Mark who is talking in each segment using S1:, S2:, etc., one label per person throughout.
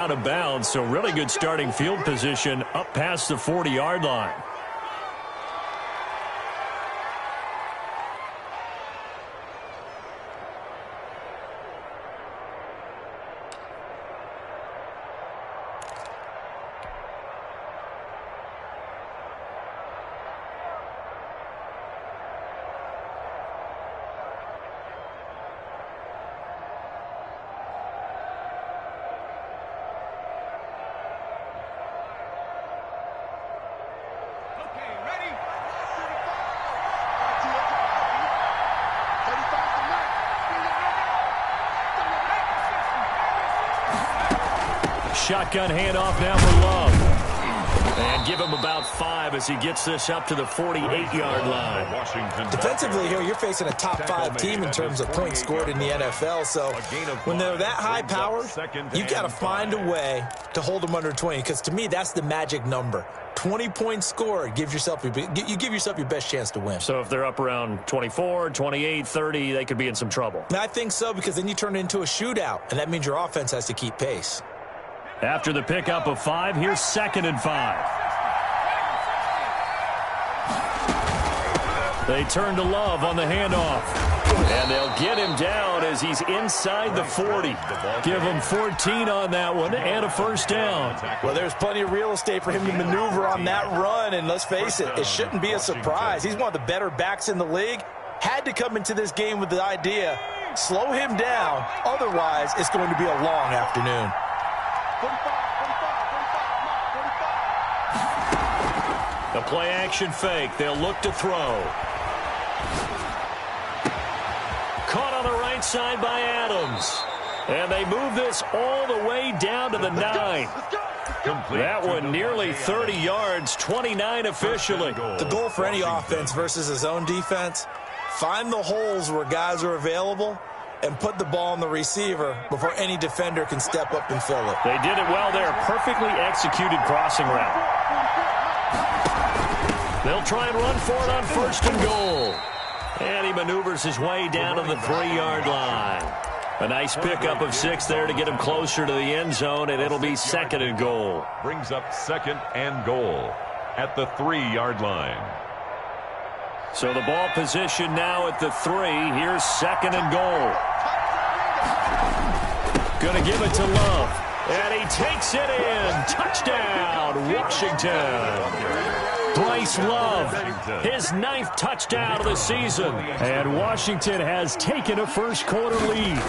S1: Out of bounds, so really good starting field position up past the 40-yard line. Shotgun handoff now for Love. And give him about 5 as he gets this up to the 48-yard line.
S2: Defensively here, you're facing a top 5 team in terms of points scored in the NFL. So when they're that high powered, you've got to find a way to hold them under 20. Because to me, that's the magic number. 20 points scored, you give yourself your best chance to win.
S1: So if they're up around 24, 28, 30, they could be in some trouble.
S2: I think so, because then you turn it into a shootout, and that means your offense has to keep pace.
S1: After the pickup of 5, here's 2nd and 5. They turn to Love on the handoff. And they'll get him down as he's inside the 40. Give him 14 on that one and a first down.
S2: Well, there's plenty of real estate for him to maneuver on that run. And let's face it, it shouldn't be a surprise. He's one of the better backs in the league. Had to come into this game with the idea, slow him down. Otherwise, it's going to be a long afternoon.
S1: The play-action fake. They'll look to throw. Caught on the right side by Adams. And they move this all the way down to the 9. That one nearly 30 yards, 29 officially.
S2: The goal for any offense versus a zone defense, find the holes where guys are available and put the ball on the receiver before any defender can step up and fill it.
S1: They did it well there. Perfectly executed crossing route. They'll try and run for it on 1st and goal. And he maneuvers his way down to the 3-yard line. A nice pickup of 6 there to get him closer to the end zone, and it'll be 2nd and goal.
S3: Brings up 2nd and goal at the 3-yard line.
S1: So the ball position now at the 3. Here's 2nd and goal. Going to give it to Love. And he takes it in. Touchdown, Washington. Bryce Love, his 9th touchdown of the season. And Washington has taken a first-quarter lead.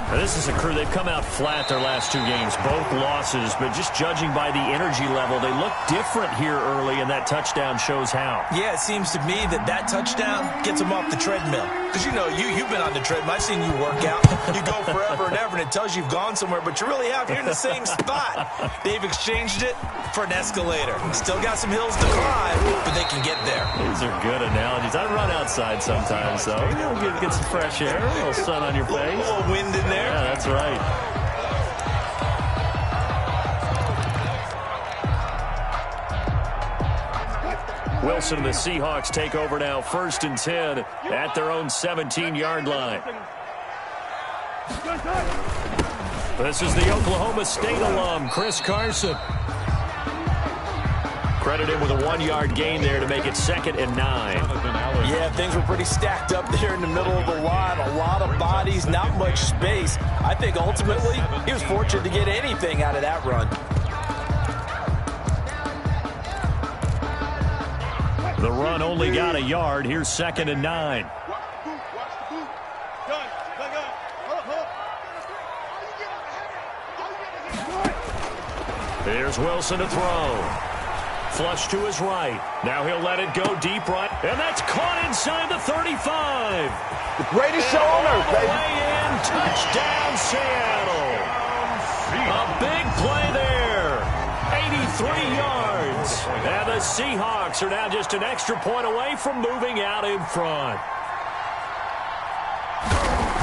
S1: Now, this is a crew. They've come out flat their last 2 games, both losses. But just judging by the energy level, they look different here early, and that touchdown shows how.
S2: Yeah, it seems to me that touchdown gets them off the treadmill. Because, you know, you've been on the treadmill. I've seen you work out. You go forever and ever, and it tells you you've gone somewhere, but you really have. You're in the same spot. They've exchanged it for an escalator. Still got some hills to climb, but they can get there.
S1: These are good analogies. I run outside sometimes, so get some fresh air, a little sun on your face.
S2: A little wind in there.
S1: Yeah, that's right. Wilson and the Seahawks take over now, 1st and 10 at their own 17-yard line. This is the Oklahoma State alum, Chris Carson. Credit him with a 1-yard gain there to make it 2nd and 9.
S2: Yeah, things were pretty stacked up there in the middle of the line. A lot of bodies, not much space. I think ultimately he was fortunate to get anything out of that run.
S1: The run only got a yard. Here's 2nd and 9. Here's Wilson to throw. Flush to his right. Now he'll let it go deep right. And that's caught inside the 35.
S4: The greatest show on earth, baby.
S1: Way in. Touchdown, Seattle. A big play there. 83 yards. And the Seahawks are now just an extra point away from moving out in front.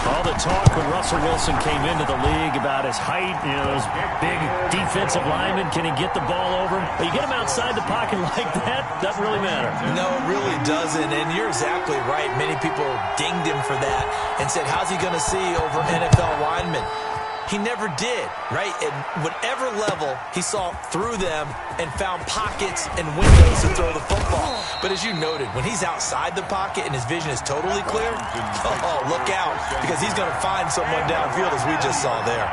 S1: All the talk when Russell Wilson came into the league about his height, you know, those big defensive linemen, can he get the ball over him? You get him outside the pocket like that, doesn't really matter.
S2: No, it really doesn't, and you're exactly right. Many people dinged him for that and said, how's he going to see over NFL linemen? he never did, right? At whatever level, he saw through them and found pockets and windows to throw the football. But as you noted, when he's outside the pocket and his vision is totally clear, oh, look out, because he's going to find someone downfield, as we just saw there.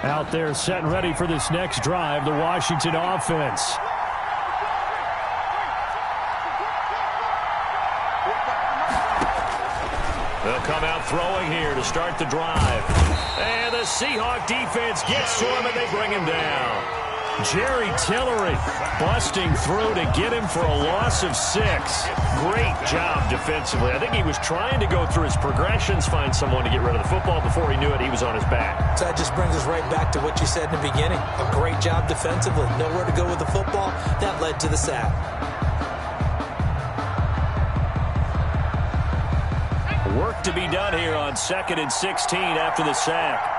S1: Out there set and ready for this next drive, the Washington offense. They'll come out throwing here to start the drive. And the Seahawk defense gets to him, and they bring him down. Jerry Tillery busting through to get him for a loss of 6. Great job defensively. I think he was trying to go through his progressions, find someone to get rid of the football. Before he knew it, he was on his back.
S2: So that just brings us right back to what you said in the beginning. A great job defensively. Nowhere to go with the football. That led to the sack.
S1: Work to be done here on 2nd and 16 after the sack.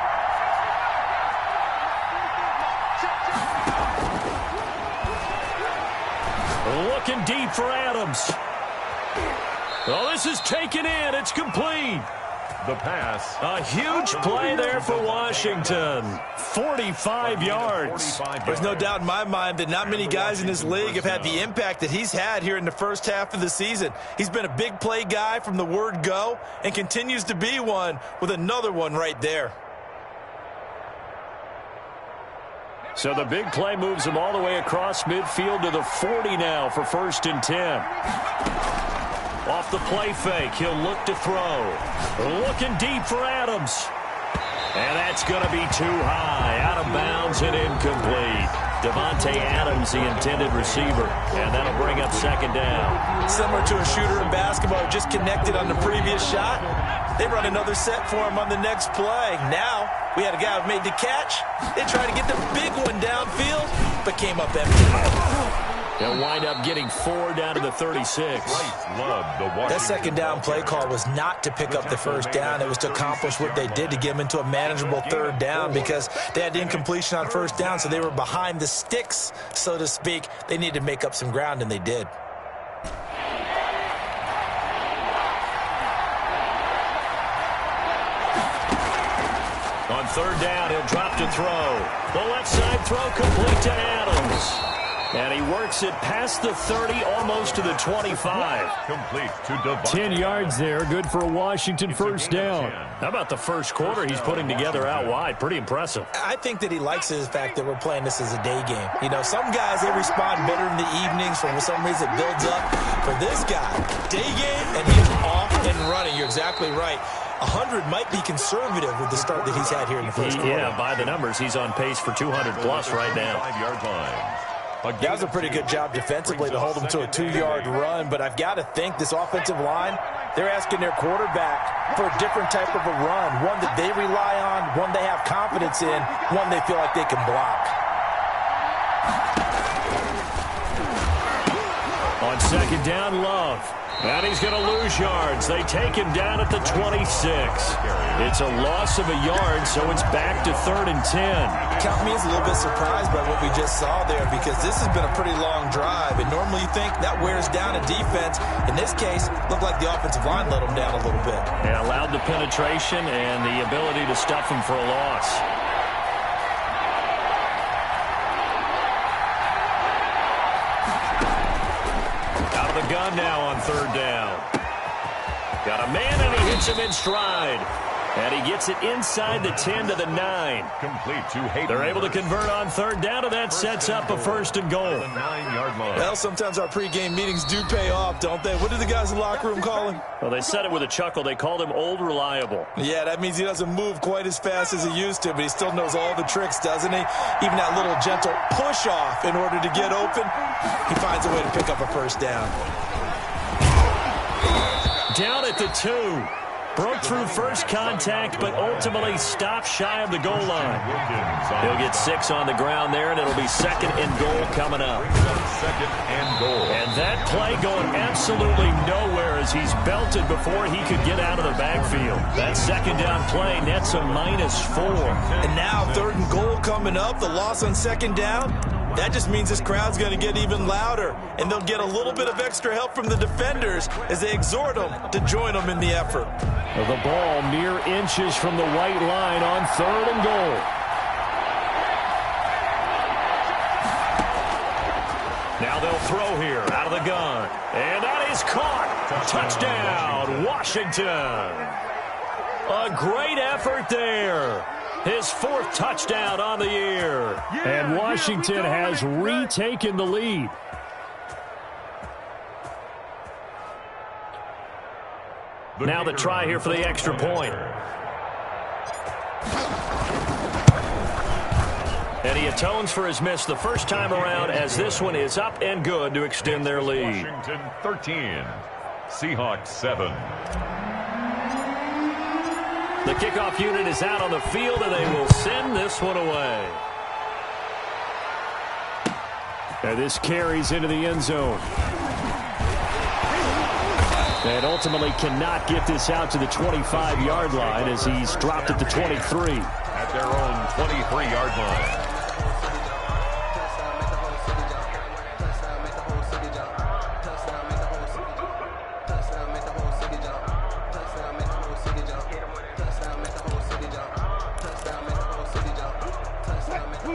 S1: Looking deep for Adams. Oh, this is taken in. It's complete.
S3: The pass.
S1: A huge play there for Washington. 45 yards.
S2: There's no doubt in my mind that not many guys in this league have had the impact that he's had here in the first half of the season. He's been a big play guy from the word go and continues to be one with another one right there.
S1: So the big play moves him all the way across midfield to the 40 now for 1st and 10. Off the play fake, he'll look to throw. Looking deep for Adams. And that's going to be too high. Out of bounds and incomplete. Devontae Adams, the intended receiver. And that'll bring up 2nd down.
S2: Similar to a shooter in basketball, just connected on the previous shot. They run another set for him on the next play. Now, we had a guy who made the catch. They tried to get the big one downfield, but came up empty.
S1: They'll wind up getting 4 down to the 36.
S2: That 2nd down play call was not to pick up the 1st down. It was to accomplish what they did to get them into a manageable 3rd down because they had the incompletion on 1st down, so they were behind the sticks, so to speak. They needed to make up some ground, and they did.
S1: On 3rd down, he'll drop to throw. The left side throw complete to Adams. And he works it past the 30, almost to the 25.
S3: Complete to Devontae.
S1: 10 yards there, good for a Washington 1st down. How about the first quarter he's putting together out wide? Pretty impressive.
S2: I think that he likes the fact that we're playing this as a day game. You know, some guys, they respond better in the evenings. For some reason, it builds up. For this guy, day game, and he's off and running. You're exactly right. 100 might be conservative with the start that he's had here in the first quarter.
S1: Yeah, by the numbers, he's on pace for 200-plus right now.
S3: 5-yard line.
S2: That was a pretty good job defensively to hold them to a 2-yard run, but I've got to think this offensive line, they're asking their quarterback for a different type of a run, one that they rely on, one they have confidence in, one they feel like they can block.
S1: On 2nd down, Love. And he's going to lose yards. They take him down at the 26. It's a loss of a yard, so it's back to 3rd and 10.
S2: Count me as a little bit surprised by what we just saw there because this has been a pretty long drive, and normally you think that wears down a defense. In this case, looked like the offensive line let them down a little bit.
S1: Yeah, allowed the penetration and the ability to stuff him for a loss. The gun now on 3rd down. Got a man, and he hits him in stride. And he gets it inside the 10 to the 9.
S3: Complete to Hayden.
S1: They're able to convert on 3rd down, and that sets up a 1st and goal.
S3: 9-yard line.
S2: Well, sometimes our pregame meetings do pay off, don't they? What do the guys in the locker room call him?
S1: Well, they said it with a chuckle. They called him Old Reliable.
S2: Yeah, that means he doesn't move quite as fast as he used to, but he still knows all the tricks, doesn't he? Even that little gentle push-off in order to get open, he finds a way to pick up a 1st down.
S1: Down at the 2. Broke through first contact, but ultimately stopped shy of the goal line. He'll get 6 on the ground there, and it'll be 2nd and goal coming up.
S3: 2nd and goal.
S1: And that play going absolutely nowhere as he's belted before he could get out of the backfield. That 2nd down play nets a -4.
S2: And now 3rd and goal coming up. The loss on 2nd down. That just means this crowd's going to get even louder, and they'll get a little bit of extra help from the defenders as they exhort them to join them in the effort.
S1: The ball mere inches from the white line on 3rd and goal. Now they'll throw here out of the gun, and that is caught. Touchdown, Washington. A great effort there. His 4th touchdown on the year. And Washington has retaken the lead. Now the try here for the extra point. And he atones for his miss the first time around as this one is up and good to extend their lead.
S3: Washington 13, Seahawks 7.
S1: The kickoff unit is out on the field, and they will send this one away. And this carries into the end zone. And ultimately cannot get this out to the 25-yard line as he's dropped at the 23.
S3: At their own 23-yard line.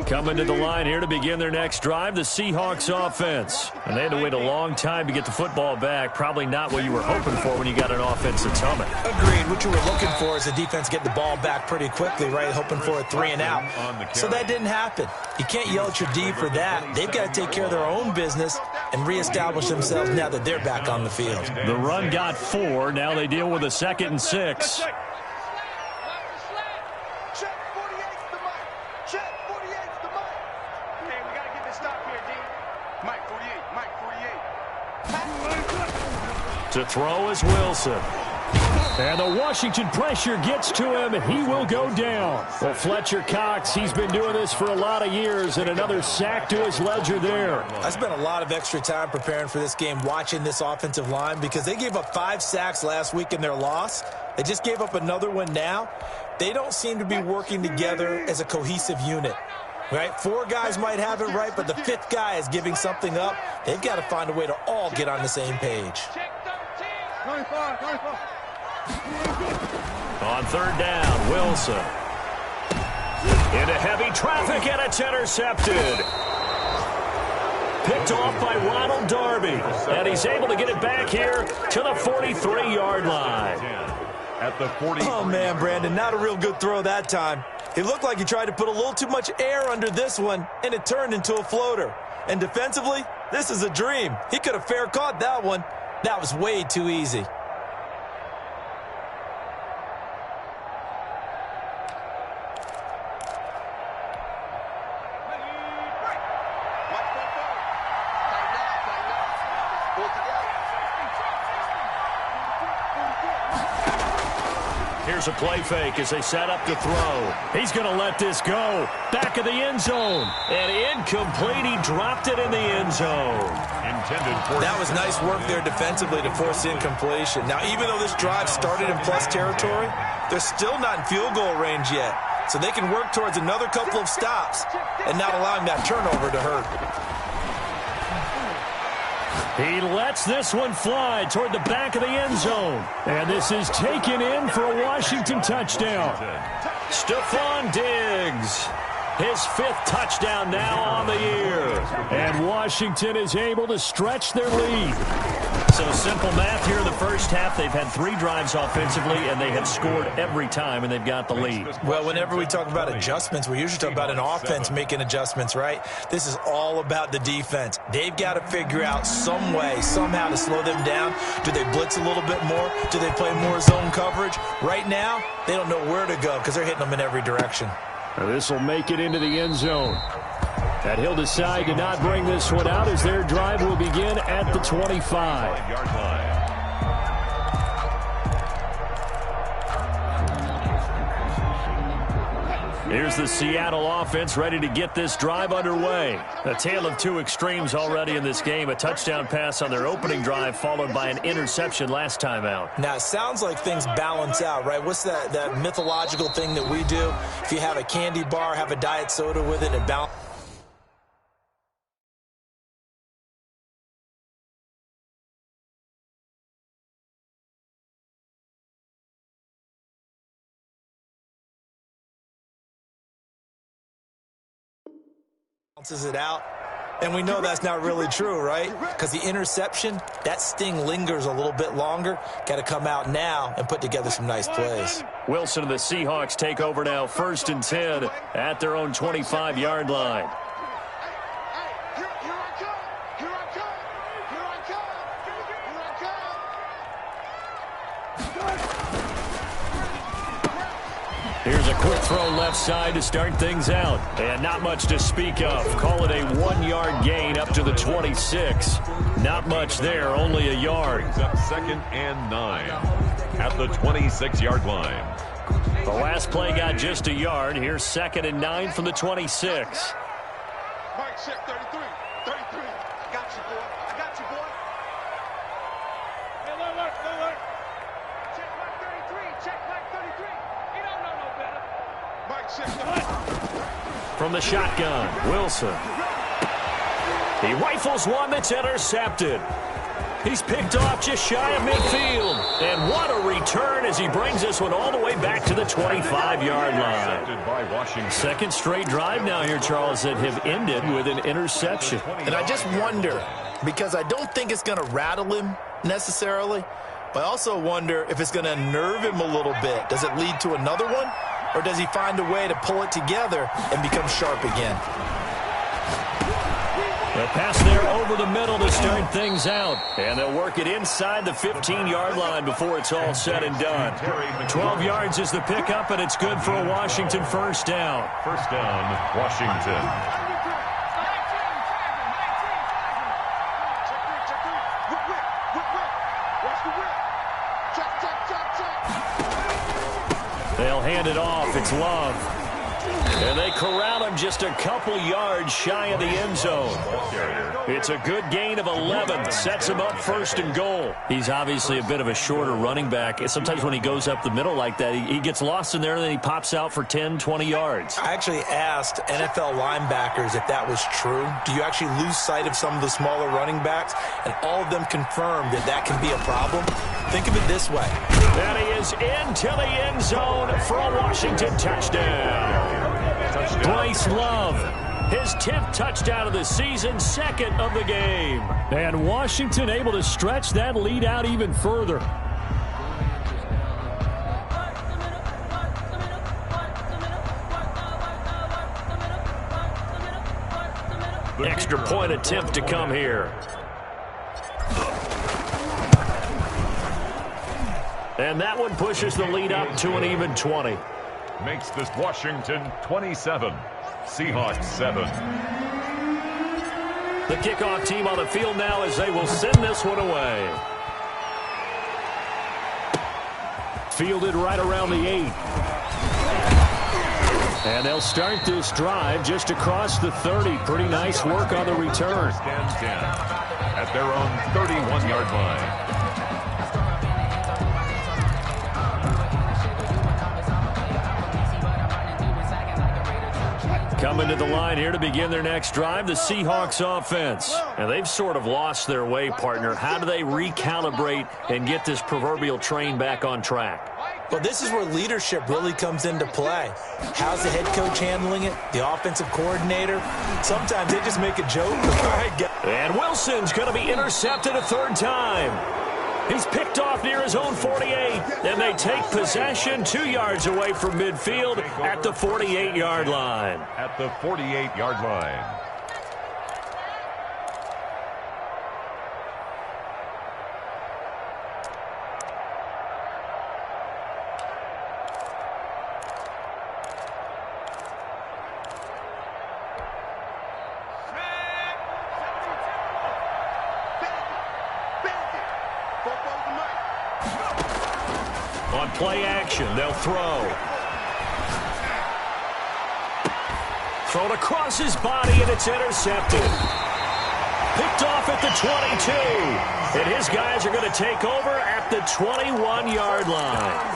S1: Coming to the line here to begin their next drive, the Seahawks offense. And they had to wait a long time to get the football back. Probably not what you were hoping for when you got an offense that's humming.
S2: Agreed. What you were looking for is the defense get the ball back pretty quickly, right? Hoping for a 3 and out. So that didn't happen. You can't yell at your D for that. They've got to take care of their own business and reestablish themselves now that they're back on the field.
S1: The run got 4. Now they deal with a 2nd and 6. To throw is Wilson. And the Washington pressure gets to him. He will go down. Well, Fletcher Cox, he's been doing this for a lot of years, and another sack to his ledger there.
S2: I spent a lot of extra time preparing for this game, watching this offensive line, because they gave up 5 sacks last week in their loss. They just gave up another one now. They don't seem to be working together as a cohesive unit. Right? 4 guys might have it right, but the 5th guy is giving something up. They've got to find a way to all get on the same page.
S1: On 3rd down, Wilson. Into heavy traffic, and it's intercepted. Picked off by Ronald Darby. And he's able to get it back here to the 43-yard line.
S3: At the 40.
S2: Oh, man, Brandon, not a real good throw that time. It looked like he tried to put a little too much air under this one, and it turned into a floater. And defensively, this is a dream. He could have fair caught that one. That was way too easy.
S1: Here's a play fake as they set up to throw. He's going to let this go. Back of the end zone. And incomplete. He dropped it in the end zone.
S2: That was nice work there defensively to force incompletion. Now, even though this drive started in plus territory, they're still not in field goal range yet. So they can work towards another couple of stops and not allowing that turnover to hurt.
S1: He lets this one fly toward the back of the end zone. And this is taken in for a Washington touchdown. Stephon Diggs, his 5th touchdown now on the year. And Washington is able to stretch their lead. So simple math here in the first half. They've had 3 drives offensively, and they have scored every time, and they've got the lead.
S2: Well, whenever we talk about adjustments, we usually talk about an offense making adjustments, right? This is all about the defense. They've got to figure out some way, somehow to slow them down. Do they blitz a little bit more? Do they play more zone coverage? Right now, they don't know where to go because they're hitting them in every direction.
S1: This will make it into the end zone. And he'll decide to not bring this one out as their drive will begin at the 25. Here's the Seattle offense ready to get this drive underway. A tale of two extremes already in this game. A touchdown pass on their opening drive followed by an interception last time out.
S2: Now, it sounds like things balance out, right? What's that mythological thing that we do? If you have a candy bar, have a diet soda with it, and balance. Balances it out. And we know that's not really true, right? Because the interception, that sting lingers a little bit longer. Got to come out now and put together some nice plays.
S1: Wilson and the Seahawks take over now, 1st and 10 at their own 25-yard line. Here's a quick throw left side to start things out. And not much to speak of. Call it a 1-yard gain up to the 26. Not much there, only a yard.
S3: Up 2nd and 9 at the 26-yard line.
S1: The last play got just a yard. Here's 2nd and 9 from the 26.
S5: Mike, check 33. 33. I got you, boy. I got you, boy. Hey, look. Check Mike 33. Check Mike 33. He don't know no better. Mike, check 33.
S1: From the shotgun, Wilson. He rifles one that's intercepted. He's picked off just shy of midfield. And what a return as he brings this one all the way back to the 25-yard line. Second straight drive now here, Charles, that have ended with an interception.
S2: And I just wonder, because I don't think it's going to rattle him necessarily, but I also wonder if it's going to nerve him a little bit. Does it lead to another one? Or does he find a way to pull it together and become sharp again?
S1: A pass there over the middle to start things out. And they'll work it inside the 15-yard line before it's all said and done. 12 yards is the pickup, and it's good for a Washington first down.
S3: First down, Washington.
S1: They'll hand it off. It's Love. And they corral him just a couple yards shy of the end zone. It's a good gain of 11. Sets him up 1st and goal. He's obviously a bit of a shorter running back. Sometimes when he goes up the middle like that, he gets lost in there, and then he pops out for 10, 20 yards.
S2: I actually asked NFL linebackers if that was true. Do you actually lose sight of some of the smaller running backs? And all of them confirmed that that can be a problem. Think of it this way.
S1: And he is into the end zone for a Washington touchdown. Bryce Love, his 10th touchdown of the season, 2nd of the game. And Washington able to stretch that lead out even further. Extra point attempt to come here. And that one pushes the lead up to an even 20.
S3: Makes this Washington 27, Seahawks 7.
S1: The kickoff team on the field now as they will send this one away. Fielded right around the 8. And they'll start this drive just across the 30. Pretty nice work on the return.
S3: First and 10 at their own 31-yard line.
S1: Coming to the line here to begin their next drive, the Seahawks offense. And they've sort of lost their way, partner. How do they recalibrate and get this proverbial train back on track?
S2: Well, this is where leadership really comes into play. How's the head coach handling it? The offensive coordinator? Sometimes they just make a joke.
S1: And Wilson's going to be intercepted a 3rd time. He's picked off near his own 48, and they take possession 2 yards away from midfield at the 48-yard line.
S3: At the 48-yard line.
S1: On play action, they'll throw. Thrown across his body, and it's intercepted. Picked off at the 22. And his guys are going to take over at the 21-yard line.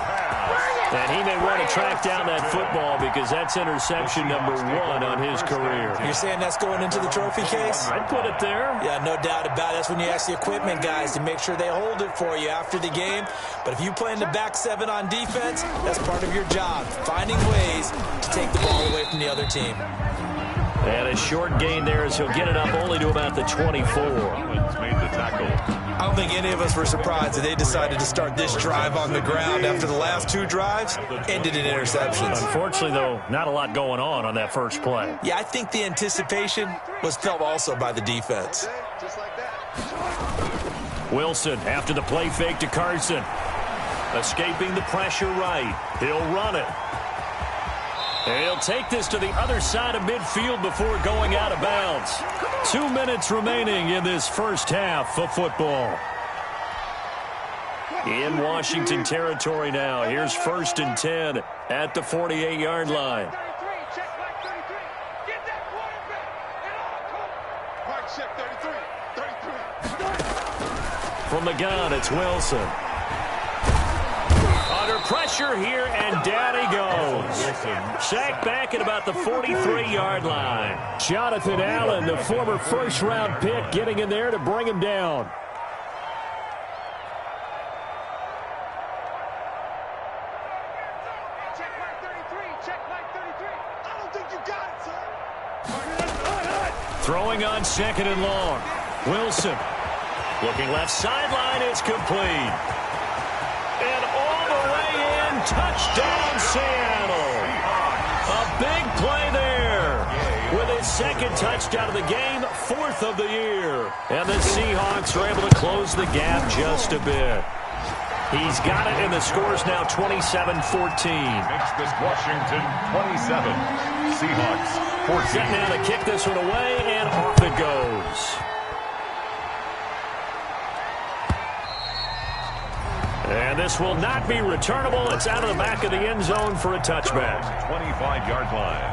S1: And he may want to track down that football because that's interception number 1 on his career.
S2: You're saying that's going into the trophy case?
S1: I'd put it there.
S2: Yeah, no doubt about it. That's when you ask the equipment guys to make sure they hold it for you after the game. But if you play in the back 7 on defense, that's part of your job, finding ways to take the ball away from the other team.
S1: And a short gain there as he'll get it up only to about the 24.
S3: Owens made the tackle.
S2: I don't think any of us were surprised that they decided to start this drive on the ground after the last 2 drives ended in interceptions.
S1: Unfortunately, though, not a lot going on that first play.
S2: Yeah, I think the anticipation was felt also by the defense.
S5: Just like that.
S1: Wilson after the play fake to Carson. Escaping the pressure right. He'll run it. And he'll take this to the other side of midfield before going out of bounds. 2 minutes remaining in this first half of football. In Washington territory now. Here's 1st and 10 at the 48-yard line.
S5: 33, check back 33. Get that quarterback. And all, come. Mike, check 33. 33.
S1: From the gun, it's Wilson. Under pressure here, and down he goes. Sacked back at about the 43-yard line. Jonathan Allen, the former first-round pick, getting in there to bring him down.
S5: Check back 33. Check back 33. I don't think you got it, sir.
S1: Throwing on 2nd and long. Wilson. Looking left sideline, it's complete. And all the way in, touchdown Seattle. A big play there. With his 2nd touchdown of the game, 4th of the year. And the Seahawks are able to close the gap just a bit. He's got it, and the score's now 27-14.
S3: Makes this Washington 27. Seahawks 14.
S1: Set now to kick this one away, and off it goes. And this will not be returnable. It's out of the back of the end zone for a touchback.
S3: 25-yard line.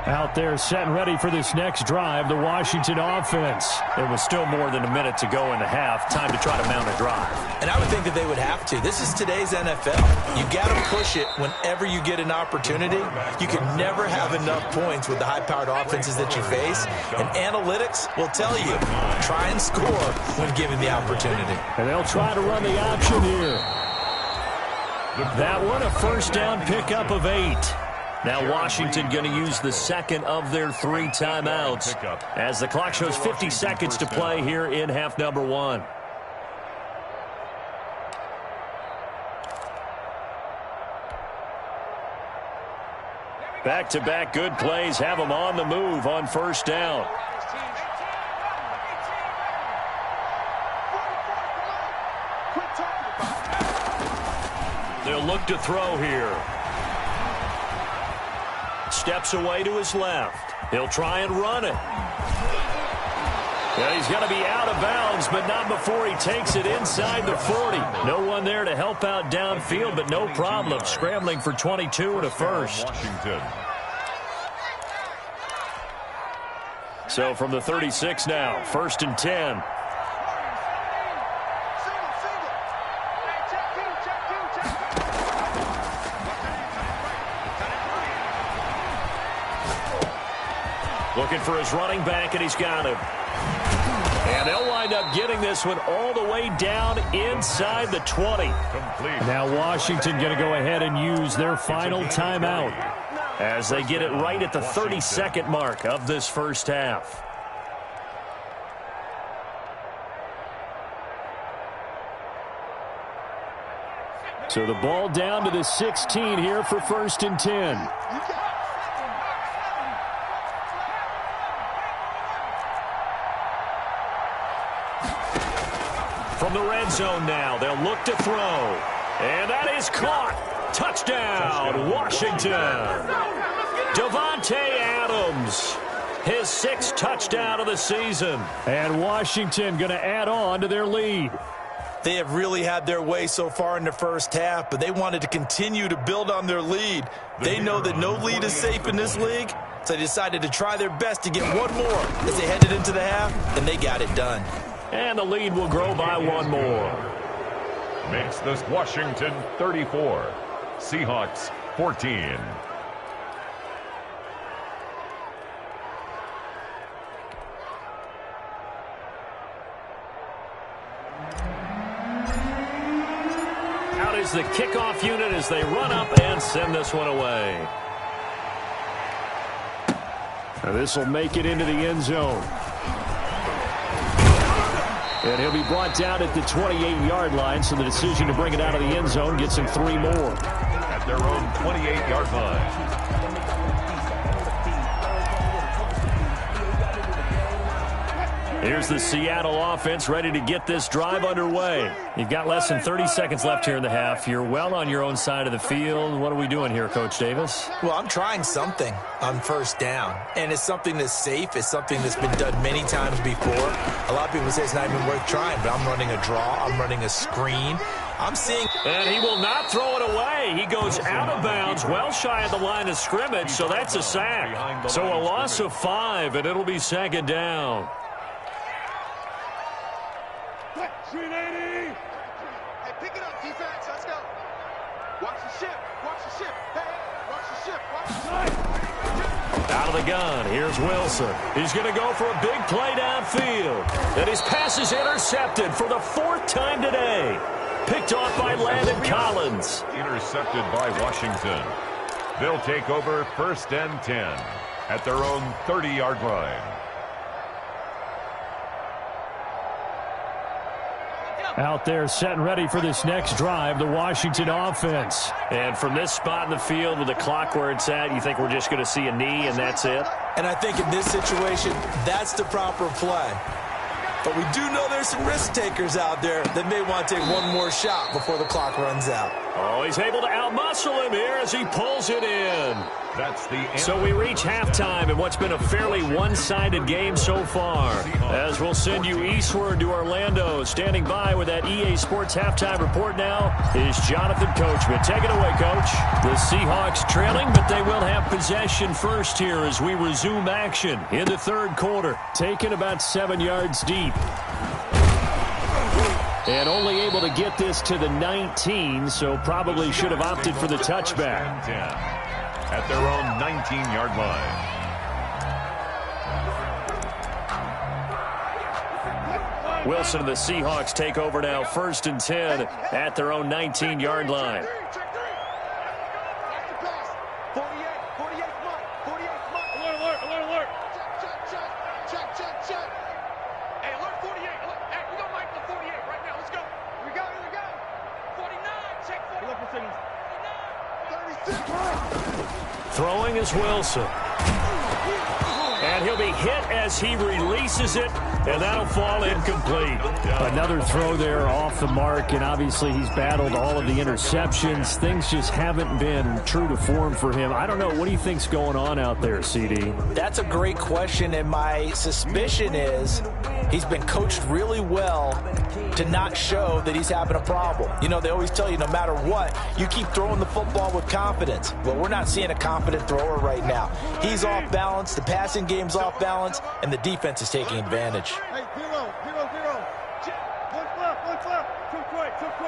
S1: Out there set and ready for this next drive, the Washington offense. It was still more than a minute to go in the half. Time to try to mount a drive.
S2: And I would think that they would have to. This is today's NFL. You got to push it whenever you get an opportunity. You can never have enough points with the high-powered offenses that you face. And analytics will tell you, try and score when given the opportunity.
S1: And they'll try to run the option here. That one, a first down pickup of 8. Now Washington going to use the 2nd of their 3 timeouts as the clock shows 50 seconds to play here in half number 1. Back-to-back good plays have them on the move on first down. They'll look to throw here. Steps away to his left. He'll try and run it. Yeah, he's going to be out of bounds, but not before he takes it inside the 40. No one there to help out downfield, but no problem. Scrambling for 22 and a first.
S3: Washington.
S1: So from the 36 now, 1st and 10. Looking for his running back, and he's got him. And they'll wind up getting this one all the way down inside the 20.
S3: Complete.
S1: Now Washington going to go ahead and use their final timeout as they get it right at the 32nd mark of this first half. So the ball down to the 16 here for 1st and 10. From the red zone now, they'll look to throw. And that is caught. Touchdown, Washington. Davante Adams, his 6th touchdown of the season. And Washington going to add on to their lead.
S2: They have really had their way so far in the first half, but they wanted to continue to build on their lead. They know that no lead is safe in this league, so they decided to try their best to get one more as they headed into the half, and they got it done.
S1: And the lead will grow by one more.
S3: Makes this Washington 34, Seahawks 14.
S1: Out is the kickoff unit as they run up and send this one away. This will make it into the end zone. And he'll be brought down at the 28-yard line, so the decision to bring it out of the end zone gets him 3 more.
S3: At their own 28-yard line.
S1: Here's the Seattle offense ready to get this drive underway. You've got less than 30 seconds left here in the half. You're well on your own side of the field. What are we doing here, Coach Davis?
S2: Well, I'm trying something on 1st down, and it's something that's safe. It's something that's been done many times before. A lot of people say it's not even worth trying, but I'm running a draw. I'm running a screen. I'm seeing...
S1: And he will not throw it away. He goes out of bounds, well shy of the line of scrimmage, so that's a sack. So a loss of 5, and it'll be 2nd down.
S5: 380. Hey, pick it up, defense. Let's go. Watch the ship. Watch the ship. Hey, watch the ship. Watch the ship.
S1: Out of the gun, here's Wilson. He's going to go for a big play downfield. And his pass is intercepted for the 4th time today. Picked off by Landon Collins.
S3: Intercepted by Washington. They'll take over 1st and 10 at their own 30-yard line.
S1: Out there set and ready for this next drive, the Washington offense. And from this spot in the field with the clock where it's at, you think we're just going to see a knee and that's it?
S2: And I think in this situation, that's the proper play. But we do know there's some risk takers out there that may want to take one more shot before the clock runs out.
S1: Oh, he's able to outmuscle him here as he pulls it in.
S3: That's the end.
S1: So we reach halftime in what's been a fairly one-sided game so far. As we'll send you eastward to Orlando. Standing by with that EA Sports halftime report now is Jonathan Coachman. Take it away, Coach. The Seahawks trailing, but they will have possession first here as we resume action in the 3rd quarter. Taken about 7 yards deep. And only able to get this to the 19, so probably should have opted for the touchback.
S3: At their own 19-yard line.
S1: Wilson and the Seahawks take over now 1st and 10 at their own 19-yard line. Throwing is Wilson. And he'll be hit as he releases it, and that'll fall incomplete. Another throw there off the mark, and obviously he's battled all of the interceptions. Things just haven't been true to form for him. I don't know. What do you think's going on out there, CD?
S2: That's a great question, and my suspicion is he's been coached really well to not show that he's having a problem. You know, they always tell you no matter what, you keep throwing the football with confidence. Well, we're not seeing a confident thrower right now. He's off balance, the passing game's off balance, and the defense is taking advantage.
S5: Hey, 0, 0, 0. One flip. Too quick. 36.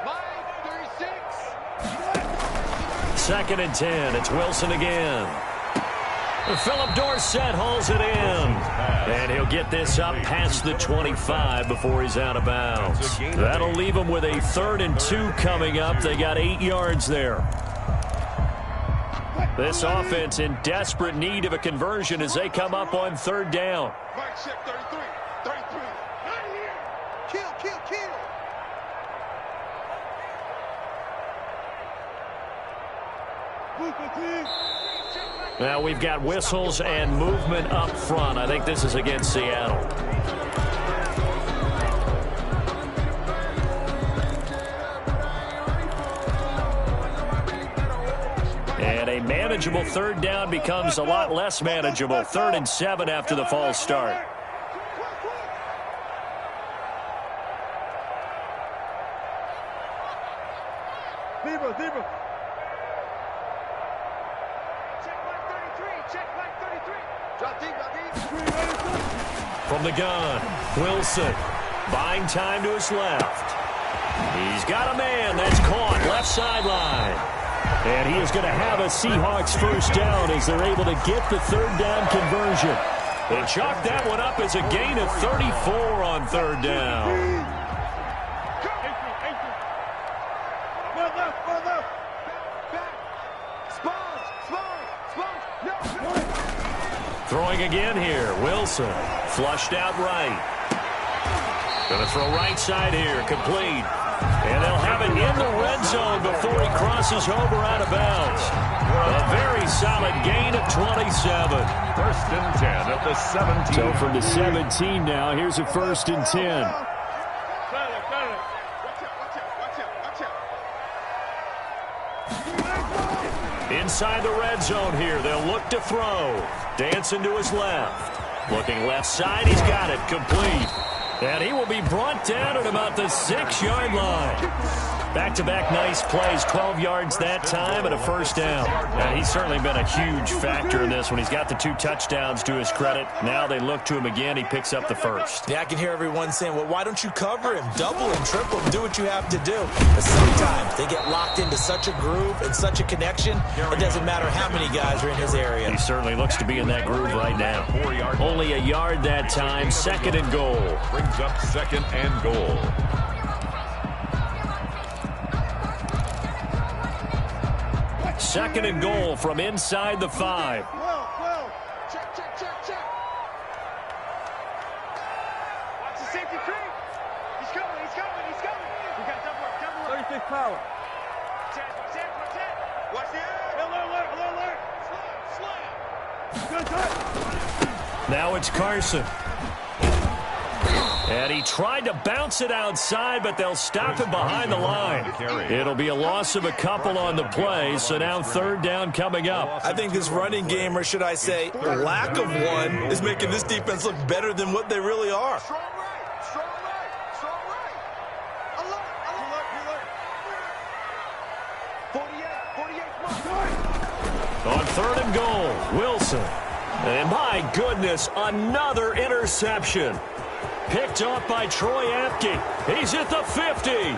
S5: Mike, 36.
S1: 2nd and 10. It's Wilson again. Philip Dorsett hauls it in. And he'll get this up past the 25 before he's out of bounds. That'll leave him with a 3rd and 2 coming up. They got 8 yards there. This offense in desperate need of a conversion as they come up on 3rd down.
S5: Mike check 33. 33. Kill.
S1: Now we've got whistles and movement up front. I think this is against Seattle. And a manageable third down becomes a lot less manageable. 3rd and 7 after the false start.
S5: Deeper. Check mark 33. Drop deep.
S1: From the gun, Wilson buying time to his left. He's got a man that's caught left sideline. And he is going to have a Seahawks first down as they're able to get the third down conversion. They chalk that one up as a gain of 34 on third down. Throwing again here. Wilson flushed out right. Going to throw right side here. Complete. And they'll have it in the red zone before he crosses over out of bounds. A very solid gain of 27.
S3: 1st and 10 at the 17.
S1: So from the 17 now, here's a 1st and 10. Inside the red zone here. They'll look to throw. Dancing to his left. Looking left side. He's got it. Complete. And he will be brought down at about the 6-yard line. Back-to-back nice plays, 12 yards that time and a first down. And he's certainly been a huge factor in this when he's got the 2 touchdowns to his credit. Now they look to him again. He picks up the first.
S2: Yeah, I can hear everyone saying, well, why don't you cover him? Double him, triple him, do what you have to do. But sometimes they get locked into such a groove and such a connection, it doesn't matter how many guys are in his area.
S1: He certainly looks to be in that groove right now. Only a yard that time, 2nd and goal.
S3: Brings up 2nd and goal.
S1: 2nd and goal from inside the 5.
S5: Check. Watch the safety creep. He's coming. We got double.
S4: 36 power.
S5: Watch the alert. Slam.
S1: Now it's Carson. And he tried to bounce it outside, but they'll stop him behind the line. It'll be a loss of a couple on the play, so now 3rd down coming up.
S2: I think this running game, or should I say lack of one, is making this defense look better than what they really are.
S5: Strong right. Alert. 48.
S1: On 3rd and goal, Wilson. And my goodness, another interception. Picked off by Troy Apke. He's at the 50.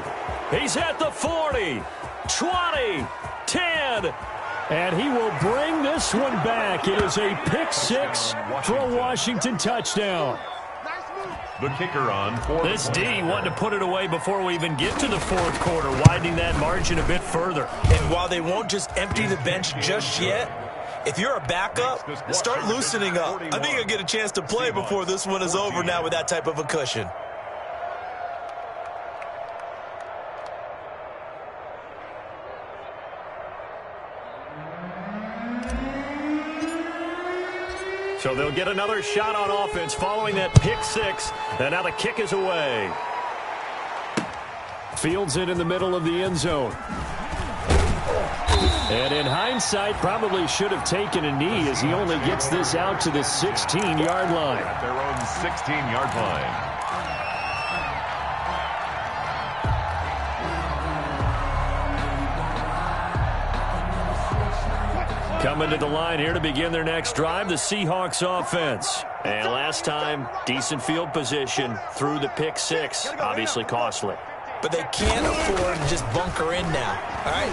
S1: He's at the 40. 20. 10. And he will bring this one back. It is a pick 6 for a Washington touchdown.
S3: The kicker on for
S1: This D wanted to put it away before we even get to the 4th quarter, widening that margin a bit further.
S2: And while they won't just empty the bench just yet, if you're a backup, start loosening up. I think you'll get a chance to play before this one is over now with that type of a cushion.
S1: So they'll get another shot on offense following that pick 6. And now the kick is away. Fields it in the middle of the end zone. And in hindsight, probably should have taken a knee as he only gets this out to the 16-yard line.
S3: at their own 16-yard line.
S1: Coming to the line here to begin their next drive, the Seahawks offense. And last time, decent field position through the pick 6. Obviously costly.
S2: But they can't afford to just bunker in now. All right,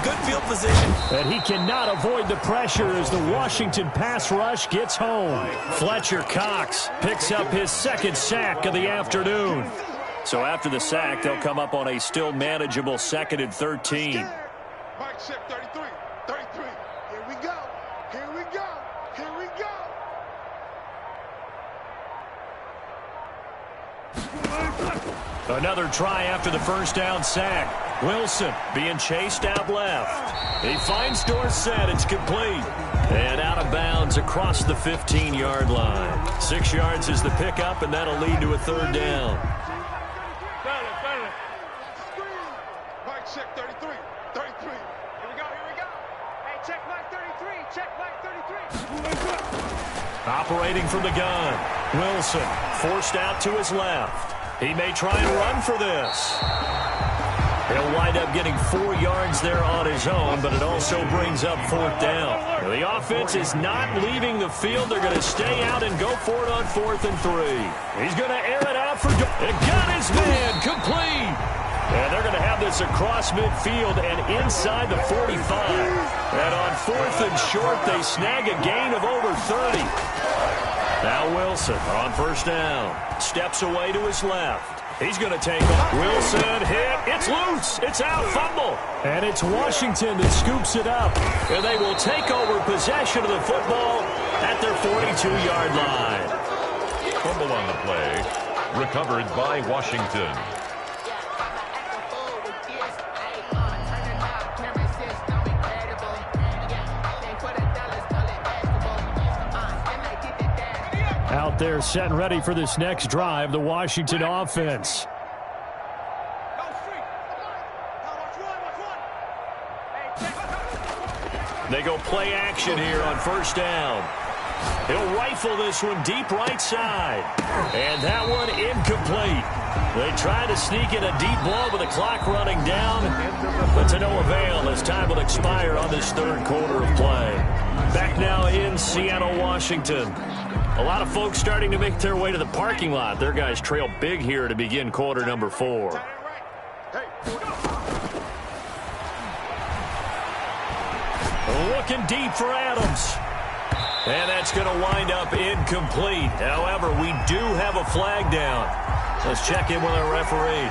S2: good field position.
S1: And he cannot avoid the pressure as the Washington pass rush gets home. Fletcher Cox picks up his 2nd sack of the afternoon. So after the sack, they'll come up on a still manageable 2nd and 13.
S5: Mike check 33. 33. Here we go. Here we go. Here we go.
S1: Another try after the first down sack. Wilson being chased out left. He finds Dorsett. It's complete. And out of bounds across the 15-yard line. 6 yards is the pickup, and that'll lead to a third down.
S5: Mike, check 33. 33. Here we go. Hey, check Mike 33. Check Mike 33.
S1: Operating from the gun. Wilson forced out to his left. He may try and run for this. He'll wind up getting 4 yards there on his own, but it also brings up fourth down. The offense is not leaving the field. They're going to stay out and go for it on 4th and 3. He's going to air it out for... And got his man complete. And they're going to have this across midfield and inside the 45. And on 4th and short, they snag a gain of over 30. Now Wilson on first down. Steps away to his left. He's going to take off. Wilson hit. It's loose. It's out. Fumble. And it's Washington that scoops it up. And they will take over possession of the football at their 42-yard line.
S3: Fumble on the play. Recovered by Washington.
S1: Out there set and ready for this next drive, the Washington offense. They go play action here on first down. He'll rifle this one deep right side. And that one incomplete. They try to sneak in a deep ball with the clock running down, but to no avail as time will expire on this third quarter of play. Back now in Seattle, Washington. A lot of folks starting to make their way to the parking lot. Their guys trail big here to begin quarter number 4. Looking deep for Adams. And that's going to wind up incomplete. However, we do have a flag down. Let's check in with our referee.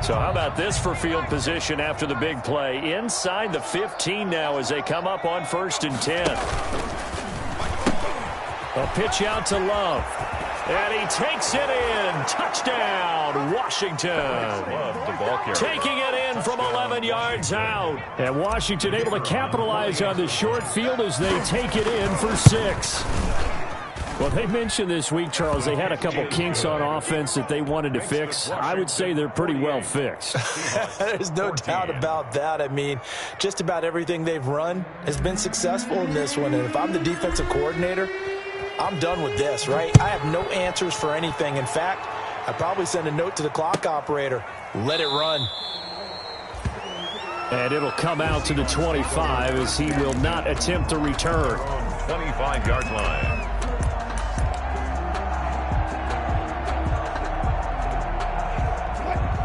S1: So how about this for field position after the big play? Inside the 15 now as they come up on 1st and 10. A pitch out to Love. And he takes it in. Touchdown, Washington. Taking it in from 11 yards out. And Washington able to capitalize on the short field as they take it in for 6. Well, they mentioned this week, Charles, they had a couple kinks on offense that they wanted to fix. I would say they're pretty well fixed.
S2: There's no doubt about that. I mean, just about everything they've run has been successful in this one. And if I'm the defensive coordinator, I'm done with this, right? I have no answers for anything. In fact, I'd probably send a note to the clock operator. Let it run.
S1: And it'll come out to the 25 as he will not attempt to return.
S3: 25-yard line.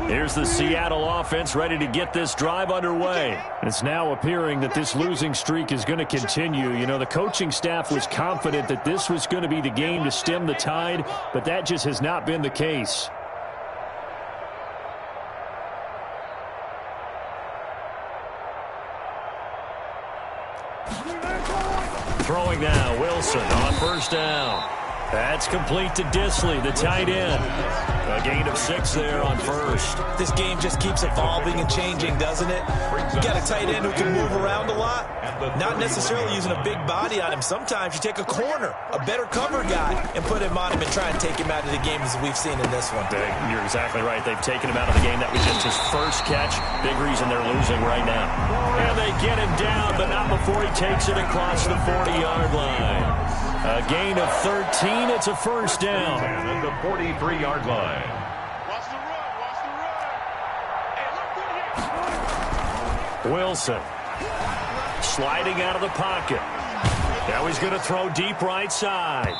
S1: Here's the Seattle offense ready to get this drive underway. It's now appearing that this losing streak is going to continue. You know, the coaching staff was confident that this was going to be the game to stem the tide, but that just has not been the case. Throwing now, Wilson on first down. That's complete to Disley, the tight end. A gain of 6 there on first.
S2: This game just keeps evolving and changing, doesn't it? You got a tight end who can move around a lot, not necessarily using a big body on him. Sometimes you take a corner, a better cover guy, and put him on him and try and take him out of the game as we've seen in this one.
S1: You're exactly right. They've taken him out of the game. That was just his first catch. Big reason they're losing right now. And they get him down, but not before he takes it across the 40-yard line. A gain of 13. It's a first down.
S3: At the 43-yard line.
S5: Watch the run. Watch the run. Hey, look good here.
S1: Wilson sliding out of the pocket. Now he's going to throw deep right side.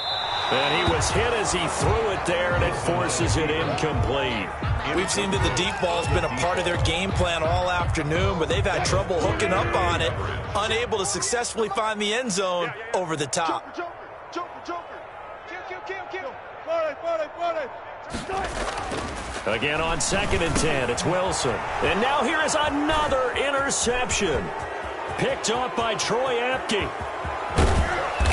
S1: And he was hit as he threw it there, and it forces it incomplete.
S2: We've seen that the deep ball's been a part of their game plan all afternoon, but they've had trouble hooking up on it, unable to successfully find the end zone over the top.
S5: Joker. Kill.
S1: Again on 2nd and 10, it's Wilson. And now here is another interception. Picked off by Troy Apke.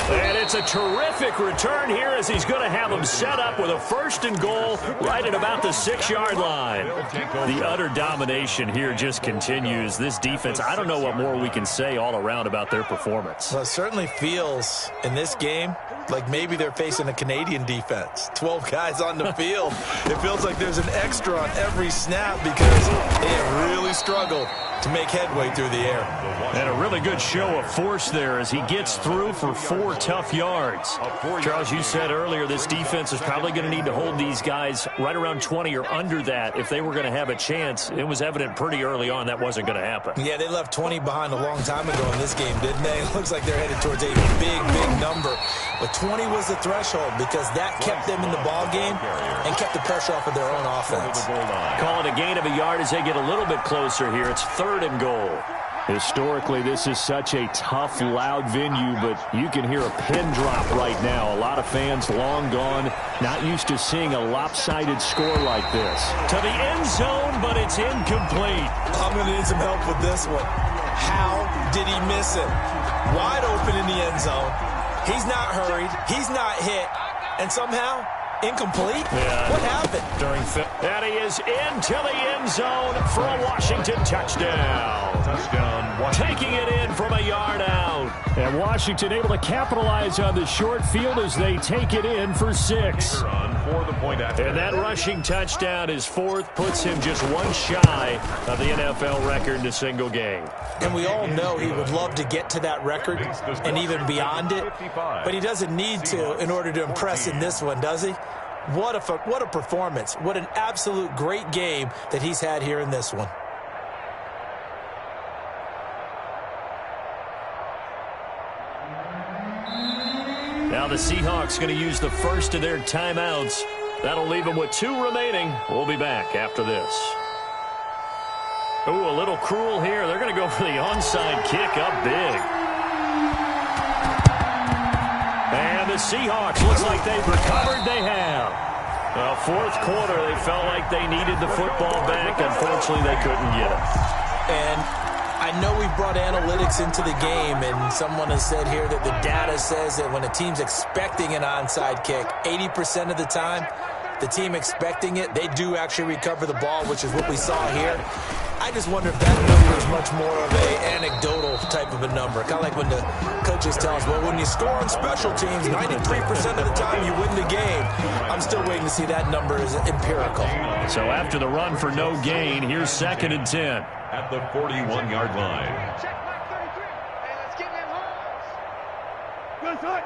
S1: And it's a terrific return here as he's going to have him set up with a 1st and goal right at about the 6-yard line. The utter domination here just continues. This defense, I don't know what more we can say all around about their performance.
S2: Well, it certainly feels in this game like maybe they're facing a Canadian defense. 12 guys on the field. It feels like there's an extra on every snap because they have really struggled to make headway through the air.
S1: And a really good show of force there as he gets through for 4 tough yards. Charles, you said earlier this defense is probably going to need to hold these guys right around 20 or under that if they were going to have a chance. It was evident pretty early on that wasn't going to happen.
S2: Yeah, they left 20 behind a long time ago in this game, didn't they? It looks like they're headed towards a big, big number. But 20 was the threshold because that kept them in the ball game and kept the pressure off of their own offense.
S1: Call it a gain of a yard as they get a little bit closer here. It's 3rd and goal. Historically, this is such a tough, loud venue, but you can hear a pin drop right now. A lot of fans long gone, not used to seeing a lopsided score like this. To the end zone, but it's incomplete.
S2: I'm going to need some help with this one. How did he miss it? Wide open in the end zone. He's not hurried. He's not hit. And somehow, incomplete?
S1: Yeah.
S2: What happened?
S1: And he is into the end zone for a Washington touchdown. Taking it in from a yard out. And Washington able to capitalize on the short field as they take it in for 6. And that rushing touchdown is 4th, puts him just 1 shy of the NFL record in a single game.
S2: And we all know he would love to get to that record and even beyond it, but he doesn't need to in order to impress in this one, does he? What a performance. What an absolute great game that he's had here in this one.
S1: Now the Seahawks going to use the first of their timeouts. That'll leave them with 2 remaining. We'll be back after this. Ooh, a little cruel here. They're going to go for the onside kick up big. And the Seahawks, looks like they've recovered. They have. Well, 4th quarter, they felt like they needed the football back. Unfortunately, they couldn't get it.
S2: And I know we brought analytics into the game, and someone has said here that the data says that when a team's expecting an onside kick, 80% of the time, the team expecting it, they do actually recover the ball, which is what we saw here. I just wonder if that number is much more of an anecdotal type of a number. Kind of like when the coaches tell us, well, when you score on special teams, 93% of the time you win the game. I'm still waiting to see that number is empirical.
S1: So after the run for no gain, here's 2nd and 10.
S3: At the 41-yard line.
S5: Check mark 33. Hey, let's get in holes. Good foot.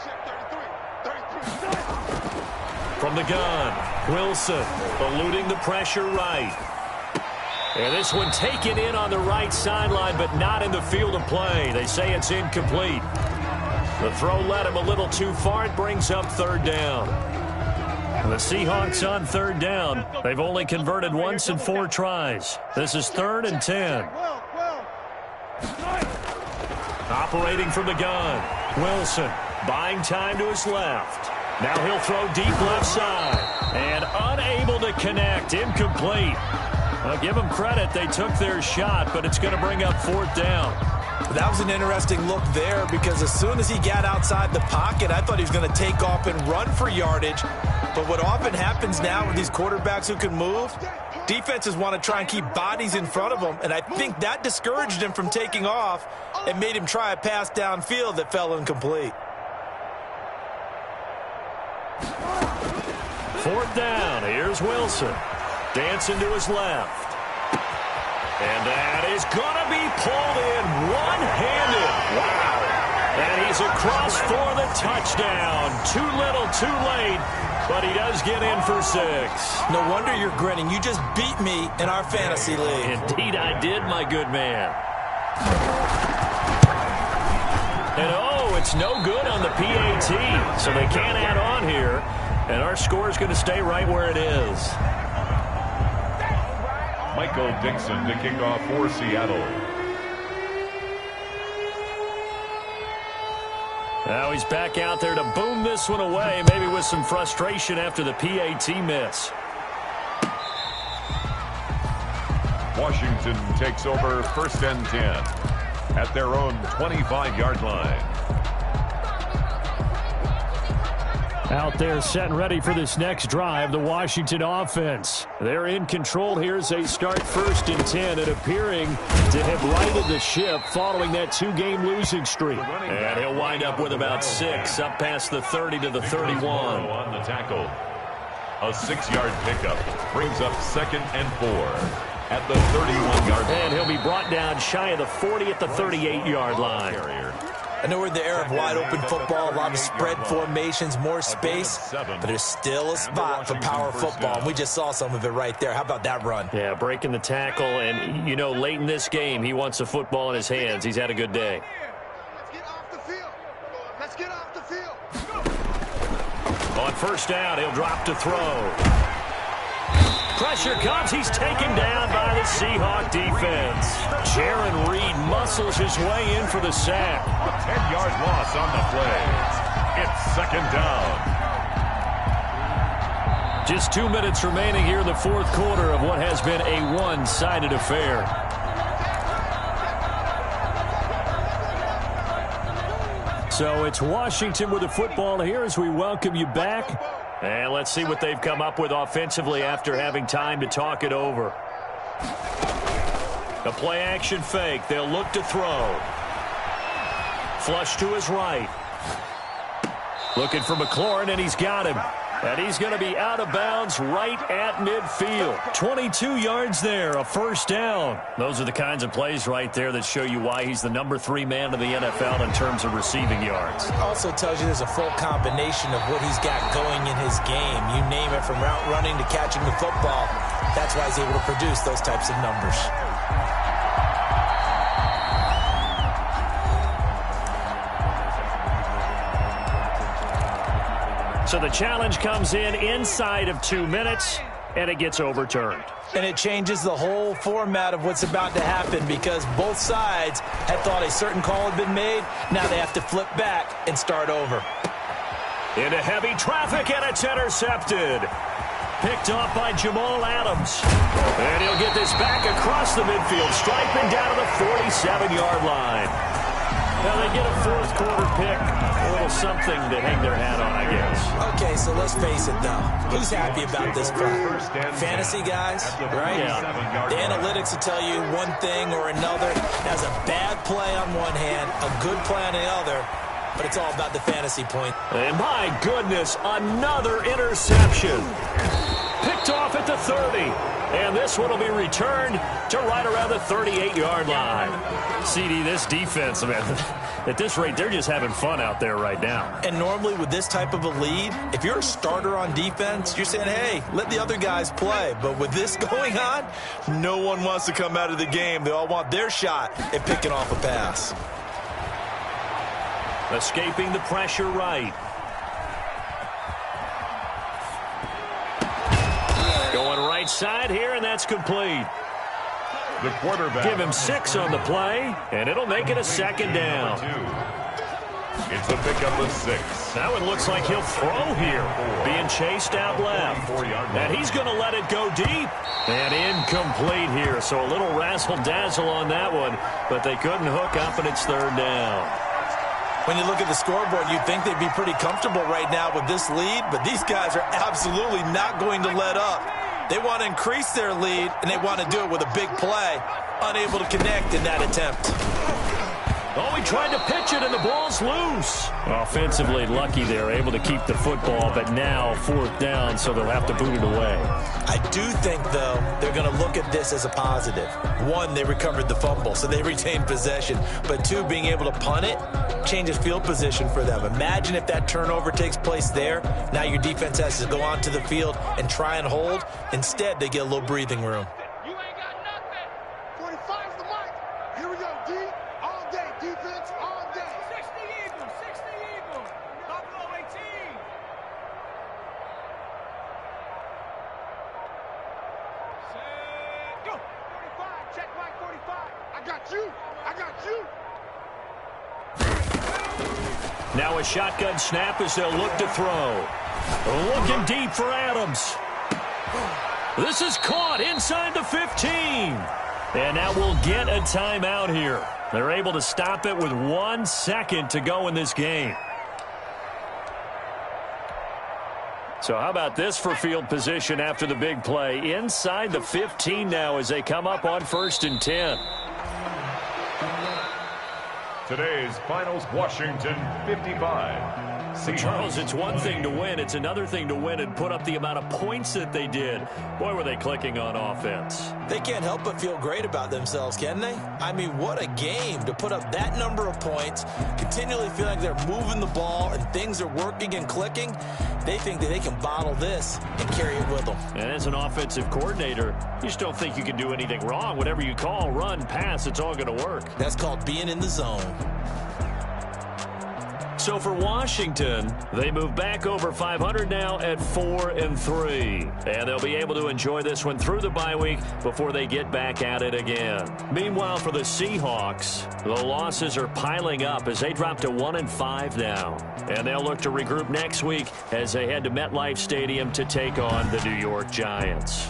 S5: Check 33. 33.
S1: From the gun, Wilson eluding the pressure right. And this one taken in on the right sideline, but not in the field of play. They say it's incomplete. The throw led him a little too far. It brings up 3rd down. The Seahawks on 3rd down. They've only converted once in 4 tries. This is 3rd and 10. Operating from the gun. Wilson buying time to his left. Now he'll throw deep left side. And unable to connect. Incomplete. Well, give them credit. They took their shot, but it's going to bring up 4th down.
S2: That was an interesting look there because as soon as he got outside the pocket, I thought he was going to take off and run for yardage. But what often happens now with these quarterbacks who can move, defenses want to try and keep bodies in front of them, and I think that discouraged him from taking off and made him try a pass downfield that fell incomplete.
S1: 4th down. Here's Wilson. Dancing to his left. And that is going to be pulled in one-handed. Wow. And he's across for the touchdown. Too little, too late. But he does get in for 6.
S2: No wonder you're grinning. You just beat me in our fantasy league.
S1: Indeed I did, my good man. And oh, it's no good on the PAT. So they can't add on here. And our score is going to stay right where it is.
S3: Michael Dixon to kick off for Seattle.
S1: Now he's back out there to boom this one away, maybe with some frustration after the PAT miss.
S3: Washington takes over 1st and 10 at their own 25-yard line.
S1: Out there set and ready for this next drive, the Washington offense. They're in control here as they start 1st and 10 and appearing to have righted the ship following that 2-game losing streak. And he'll wind up with about 6 up past the 30 to the 31.
S3: On the tackle. A 6-yard pickup brings up 2nd and 4 at the 31-yard line.
S1: And he'll be brought down shy of the 40 at the 38-yard line.
S2: I know we're in the era of wide-open football, a lot of spread formations, more space, but there's still a spot for power football, and we just saw some of it right there. How about that run?
S1: Yeah, breaking the tackle, and, you know, late in this game, he wants the football in his hands. He's had a good day.
S5: Let's get off the field. Let's get off the field.
S1: On 1st down, he'll drop to throw. Pressure comes. He's taken down by the Seahawk defense. Jaron Reed muscles his way in for the sack.
S3: A 10-yard loss on the play. It's 2nd down.
S1: Just 2 minutes remaining here in the 4th quarter of what has been a one-sided affair. So it's Washington with the football here as we welcome you back. And let's see what they've come up with offensively after having time to talk it over. A play-action fake. They'll look to throw. Flush to his right. Looking for McLaurin, and he's got him. And he's going to be out of bounds right at midfield. 22 yards there, a 1st down. Those are the kinds of plays right there that show you why he's the number 3 man in the NFL in terms of receiving yards.
S2: Also tells you there's a full combination of what he's got going in his game. You name it, from route running to catching the football. That's why he's able to produce those types of numbers.
S1: So the challenge comes in inside of 2 minutes, and it gets overturned.
S2: And it changes the whole format of what's about to happen because both sides had thought a certain call had been made. Now they have to flip back and start over.
S1: Into heavy traffic, and it's intercepted. Picked off by Jamal Adams. And he'll get this back across the midfield stripe and down to the 47-yard line. Now they get a 4th quarter pick. A little something to hang their hat on, I guess.
S2: Okay, so let's face it, though. Who's happy about this play? Fantasy guys, right?
S1: Yeah.
S2: The analytics will tell you one thing or another. That's a bad play on one hand, a good play on the other, but it's all about the fantasy point.
S1: And my goodness, another interception. Picked off at the 30. And this one will be returned to right around the 38-yard line. CD, this defense, man, at this rate, they're just having fun out there right now.
S2: And normally with this type of a lead, if you're a starter on defense, you're saying, hey, let the other guys play. But with this going on, no one wants to come out of the game. They all want their shot at picking off a pass.
S1: Escaping the pressure right. Going right side here, and that's complete.
S3: The quarterback.
S1: Give him 6 on the play, and it'll make it a 2nd down.
S3: It's a pickup of 6.
S1: Now it looks like he'll throw here. Being chased out left. And he's going to let it go deep. And incomplete here. So a little razzle-dazzle on that one, but they couldn't hook up, and it's 3rd down.
S2: When you look at the scoreboard, you'd think they'd be pretty comfortable right now with this lead, but these guys are absolutely not going to let up. They want to increase their lead, and they want to do it with a big play. Unable to connect in that attempt.
S1: Oh, he tried to pitch it, and the ball's loose. Offensively lucky they're able to keep the football, but now 4th down, so they'll have to boot it away.
S2: I do think, though, they're going to look at this as a positive. 1, they recovered the fumble, so they retained possession. But 2, being able to punt it changes field position for them. Imagine if that turnover takes place there. Now your defense has to go onto the field and try and hold. Instead, they get a little breathing room.
S5: You ain't got nothing. 45's the mic. Here we go, D. All day. Defense all day. 60 Eagles. 60 Eagles. Buffalo 18. Set, go. 45. Check mic 45. I got you. I got you.
S1: Now a shotgun snap as they'll look to throw. Looking deep for Adams. This is caught inside the 15. And now we'll get a timeout here. They're able to stop it with 1 second to go in this game. So how about this for field position after the big play? Inside the 15 now as they come up on 1st and 10.
S3: Today's finals, Washington 55.
S1: Charles, it's one thing to win. It's another thing to win and put up the amount of points that they did. Boy, were they clicking on offense.
S2: They can't help but feel great about themselves, can they? I mean, what a game to put up that number of points, continually feel like they're moving the ball and things are working and clicking. They think that they can bottle this and carry it with them.
S1: And as an offensive coordinator, you just don't think you can do anything wrong. Whatever you call, run, pass, it's all going to work.
S2: That's called being in the zone.
S1: So for Washington, they move back over 500 now at 4-3. And they'll be able to enjoy this one through the bye week before they get back at it again. Meanwhile, for the Seahawks, the losses are piling up as they drop to 1-5 now. And they'll look to regroup next week as they head to MetLife Stadium to take on the New York Giants.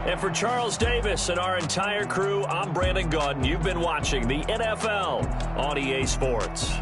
S1: And for Charles Davis and our entire crew, I'm Brandon Gaudin. You've been watching the NFL on EA Sports.